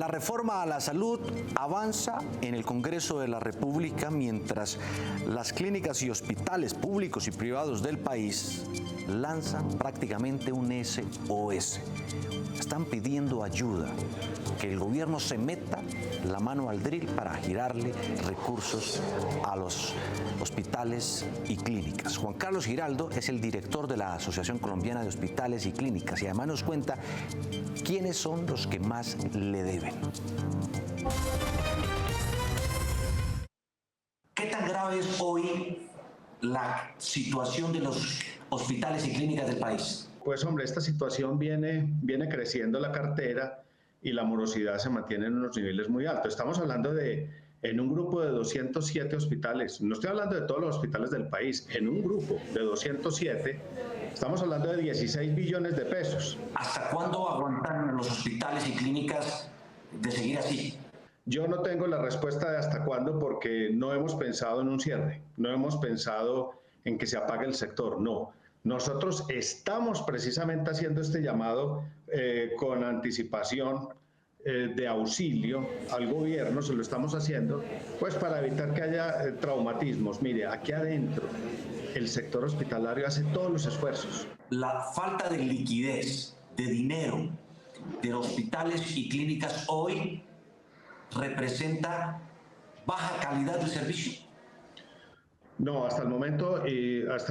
La reforma a la salud avanza en el Congreso de la República mientras las clínicas y hospitales públicos y privados del país lanzan prácticamente un SOS. Están pidiendo ayuda, que el gobierno se meta la mano al drill para girarle recursos a los hospitales y clínicas. Juan Carlos Giraldo es el director de la Asociación Colombiana de Hospitales y Clínicas y además nos cuenta quiénes son los que más le deben. ¿Qué tan grave es hoy la situación de los hospitales y clínicas del país? Pues hombre, esta situación viene creciendo la cartera y la morosidad se mantiene en unos niveles muy altos. Estamos hablando en un grupo de 207 hospitales, no estoy hablando de todos los hospitales del país, en un grupo de 207, estamos hablando de 16 billones de pesos. ¿Hasta cuándo aguantan los hospitales y clínicas de seguir así? Yo no tengo la respuesta de hasta cuándo porque no hemos pensado en un cierre, no hemos pensado en que se apague el sector, no. Nosotros estamos precisamente haciendo este llamado con anticipación de auxilio al gobierno, se lo estamos haciendo, pues para evitar que haya traumatismos. Mire, aquí adentro el sector hospitalario hace todos los esfuerzos. La falta de liquidez, de dinero, de hospitales y clínicas hoy representa baja calidad de servicio. No, hasta el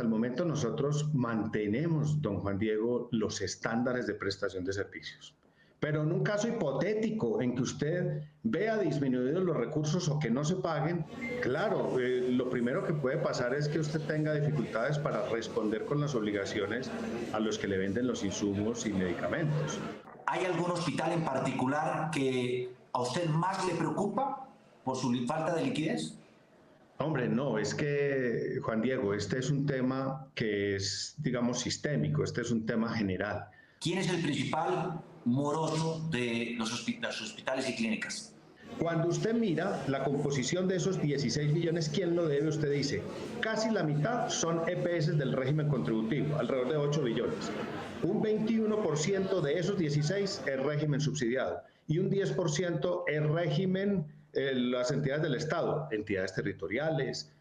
momento nosotros mantenemos, don Juan Diego, los estándares de prestación de servicios. Pero en un caso hipotético en que usted vea disminuidos los recursos o que no se paguen, claro, lo primero que puede pasar es que usted tenga dificultades para responder con las obligaciones a los que le venden los insumos y medicamentos. ¿Hay algún hospital en particular que a usted más le preocupa por su falta de liquidez? Hombre, no, es que, Juan Diego, este es un tema que es, digamos, sistémico, este es un tema general. ¿Quién es el principal moroso de los hospitales y clínicas? Cuando usted mira la composición de esos 16 billones, ¿quién lo debe? Usted dice, casi la mitad son EPS del régimen contributivo, alrededor de 8 billones. Un 21% de esos 16 es régimen subsidiado y un 10% es régimen las entidades del Estado, entidades territoriales,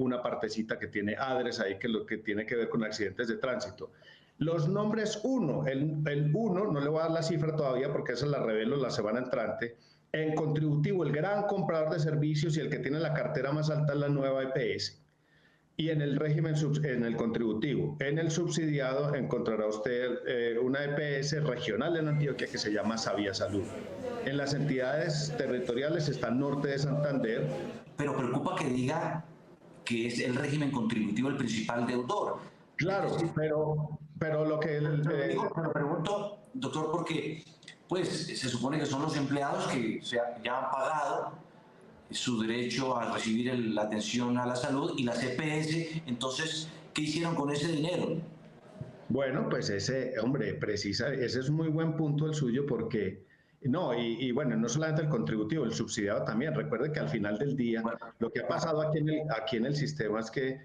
una partecita que tiene ADRES ahí que lo que tiene que ver con accidentes de tránsito. Los nombres 1, el 1, no le voy a dar la cifra todavía porque esa la revelo la semana entrante, en contributivo el gran comprador de servicios y el que tiene la cartera más alta es la nueva EPS. Y en el régimen, en el contributivo, en el subsidiado encontrará usted una EPS regional en Antioquia que se llama Sabia Salud. En las entidades territoriales está Norte de Santander. Pero preocupa que diga que es el régimen contributivo el principal deudor. Claro, pero lo que... Pero pregunto, doctor, porque pues se supone que son los empleados que ya han pagado su derecho a recibir la atención a la salud y las EPS, entonces, ¿qué hicieron con ese dinero? Bueno, pues ese es un muy buen punto el suyo porque... No, y bueno, no solamente el contributivo, el subsidiado también. Recuerde que al final del día, lo que ha pasado aquí en el sistema es que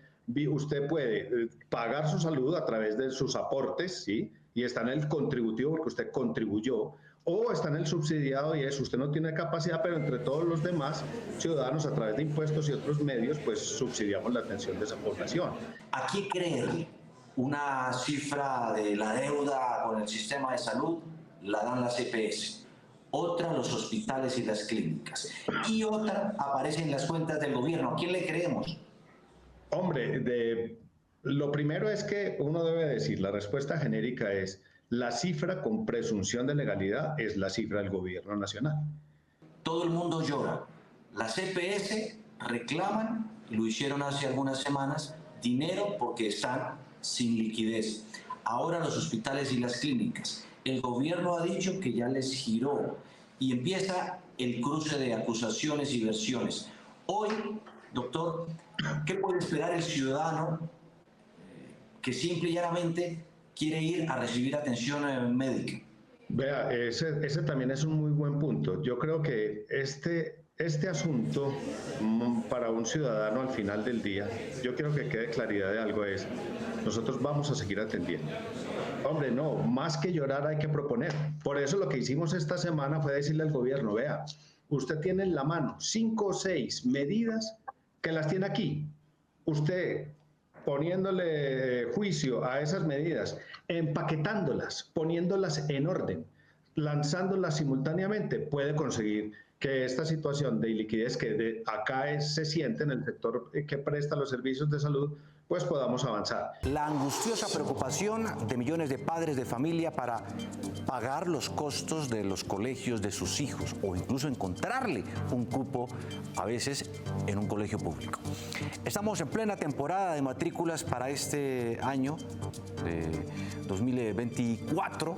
usted puede pagar su salud a través de sus aportes, ¿sí? Y está en el contributivo porque usted contribuyó, o está en el subsidiado y usted no tiene capacidad, pero entre todos los demás ciudadanos a través de impuestos y otros medios, pues subsidiamos la atención de esa población. ¿A qué creer? Una cifra de la deuda con el sistema de salud la dan las EPS. Otra los hospitales y las clínicas, y otra aparece en las cuentas del gobierno. ¿A quién le creemos? Hombre, lo primero es que uno debe decir, la respuesta genérica es, la cifra con presunción de legalidad es la cifra del gobierno nacional. Todo el mundo llora. Las EPS reclaman, lo hicieron hace algunas semanas, dinero porque están sin liquidez. Ahora los hospitales y las clínicas. El gobierno ha dicho que ya les giró y empieza el cruce de acusaciones y versiones. Hoy, doctor, ¿qué puede esperar el ciudadano que simple y llanamente quiere ir a recibir atención médica? Vea, ese también es un muy buen punto. Yo creo que este asunto para un ciudadano al final del día, yo quiero que quede claridad de algo, es nosotros vamos a seguir atendiendo. Hombre, no, más que llorar hay que proponer. Por eso lo que hicimos esta semana fue decirle al gobierno, vea, usted tiene en la mano 5 o 6 medidas que las tiene aquí. Usted, poniéndole juicio a esas medidas, empaquetándolas, poniéndolas en orden, lanzándolas simultáneamente, puede conseguir que esta situación de iliquidez que acá se siente en el sector que presta los servicios de salud, pues podamos avanzar. La angustiosa preocupación de millones de padres de familia para pagar los costos de los colegios de sus hijos o incluso encontrarle un cupo a veces en un colegio público. Estamos en plena temporada de matrículas para este año de 2024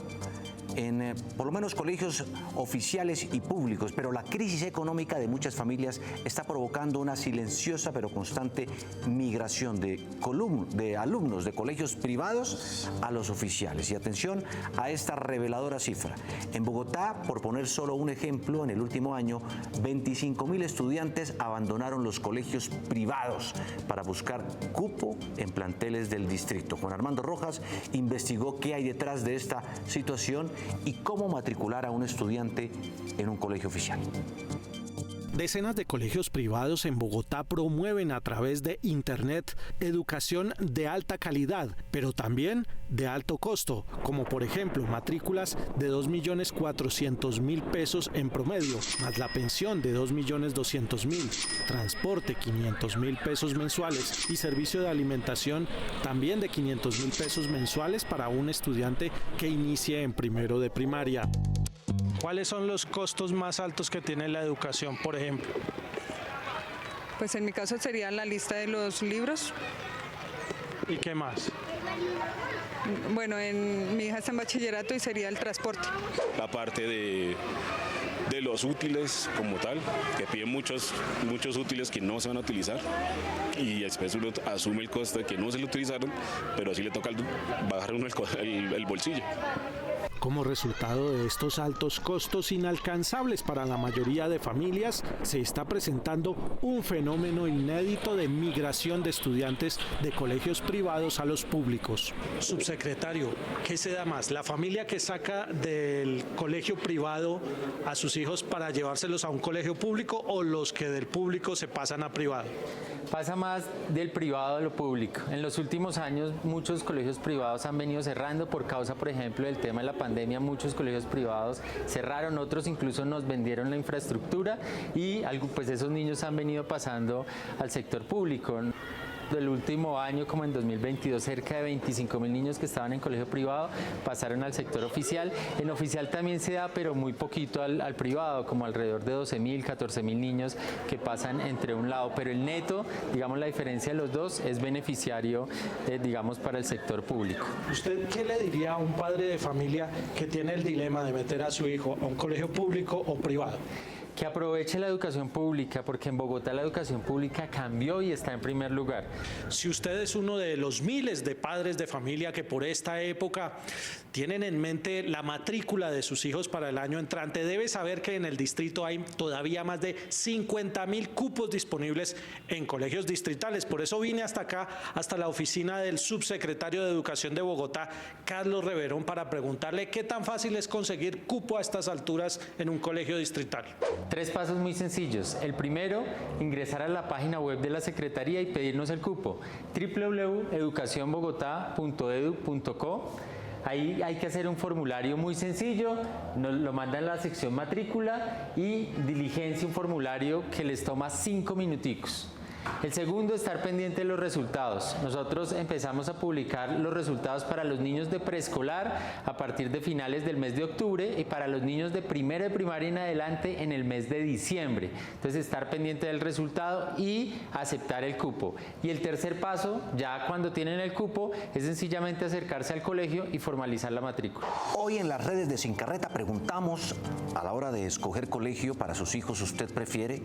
en por lo menos colegios oficiales y públicos, pero la crisis económica de muchas familias está provocando una silenciosa pero constante migración de alumnos de colegios privados a los oficiales. Y atención a esta reveladora cifra. En Bogotá, por poner solo un ejemplo, en el último año, 25.000 estudiantes abandonaron los colegios privados para buscar cupo en planteles del distrito. Juan Armando Rojas investigó qué hay detrás de esta situación y cómo matricular a un estudiante en un colegio oficial. Decenas de colegios privados en Bogotá promueven a través de Internet educación de alta calidad, pero también de alto costo, como por ejemplo matrículas de 2.400.000 pesos en promedio, más la pensión de 2.200.000, transporte 500.000 pesos mensuales y servicio de alimentación también de 500.000 pesos mensuales para un estudiante que inicie en primero de primaria. ¿Cuáles son los costos más altos que tiene la educación, por ejemplo? Pues en mi caso sería la lista de los libros. ¿Y qué más? Bueno, mi hija está en bachillerato y sería el transporte. La parte de los útiles como tal, que piden muchos útiles que no se van a utilizar y después uno asume el costo de que no se lo utilizaron, pero así le toca bajar uno el bolsillo. Como resultado de estos altos costos inalcanzables para la mayoría de familias, se está presentando un fenómeno inédito de migración de estudiantes de colegios privados a los públicos. Subsecretario, ¿qué se da más? ¿La familia que saca del colegio privado a sus hijos para llevárselos a un colegio público o los que del público se pasan a privado? Pasa más del privado a lo público. En los últimos años muchos colegios privados han venido cerrando por causa, por ejemplo, del tema de la pandemia. Muchos colegios privados cerraron, otros incluso nos vendieron la infraestructura y pues esos niños han venido pasando al sector público. Del último año, como en 2022, cerca de 25.000 niños que estaban en colegio privado pasaron al sector oficial. En oficial también se da, pero muy poquito al privado, como alrededor de 12.000, 14.000 niños que pasan entre un lado. Pero el neto, digamos, la diferencia de los dos es beneficiario, digamos, para el sector público. ¿Usted qué le diría a un padre de familia que tiene el dilema de meter a su hijo a un colegio público o privado? Que aproveche la educación pública, porque en Bogotá la educación pública cambió y está en primer lugar. Si usted es uno de los miles de padres de familia que por esta época tienen en mente la matrícula de sus hijos para el año entrante, debe saber que en el distrito hay todavía más de 50.000 cupos disponibles en colegios distritales. Por eso vine hasta acá, hasta la oficina del subsecretario de Educación de Bogotá, Carlos Reverón, para preguntarle qué tan fácil es conseguir cupo a estas alturas en un colegio distrital. 3 pasos muy sencillos. El primero, ingresar a la página web de la Secretaría y pedirnos el cupo. www.educacionbogotá.edu.co. Ahí hay que hacer un formulario muy sencillo, nos lo mandan a la sección matrícula y diligencia un formulario que les toma 5 minuticos. El segundo, estar pendiente de los resultados. Nosotros empezamos a publicar los resultados para los niños de preescolar a partir de finales del mes de octubre y para los niños de primero de primaria en adelante en el mes de diciembre. Entonces, estar pendiente del resultado y aceptar el cupo. Y el tercer paso, ya cuando tienen el cupo, es sencillamente acercarse al colegio y formalizar la matrícula. Hoy en las redes de Sin Carreta preguntamos, a la hora de escoger colegio para sus hijos, ¿usted prefiere?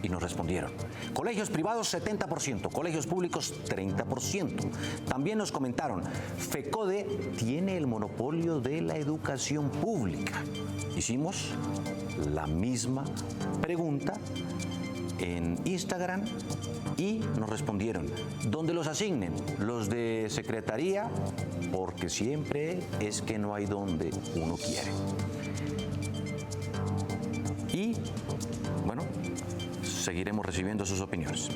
Y nos respondieron. Colegios privados 70%, colegios públicos 30%. También nos comentaron, FECODE tiene el monopolio de la educación pública. Hicimos la misma pregunta en Instagram y nos respondieron, donde los asignen, los de secretaría, porque siempre es que no hay donde uno quiere. Y bueno, seguiremos recibiendo sus opiniones.